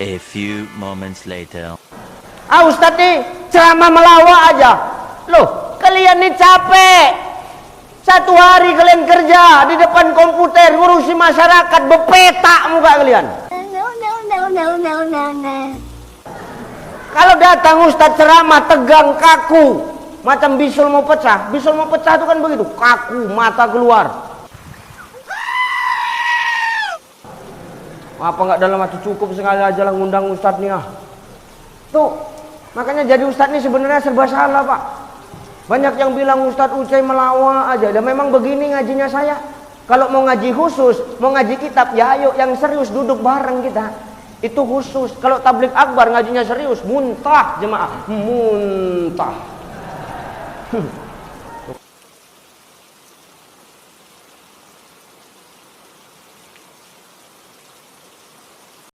A few moments later. Ah Ustadz nih ceramah melawak aja. Loh, kalian nih capek. Satu hari kalian kerja di depan komputer ngurusi masyarakat, bepetak muka kalian. Kalau datang Ustadz ceramah tegang kaku, macam bisul mau pecah. Bisul mau pecah itu kan begitu, kaku, mata keluar. Apa nggak dalam hati cukup sekali aja lah ngundang Ustadz nih ah. Tuh, makanya jadi Ustadz nih sebenarnya serba salah Pak. Banyak yang bilang Ustadz Ucai melawak aja. Dan memang begini ngajinya saya. Kalau mau ngaji khusus, mau ngaji kitab, ya ayo yang serius duduk bareng kita. Itu khusus. Kalau tablik akbar ngajinya serius, muntah jemaah, muntah.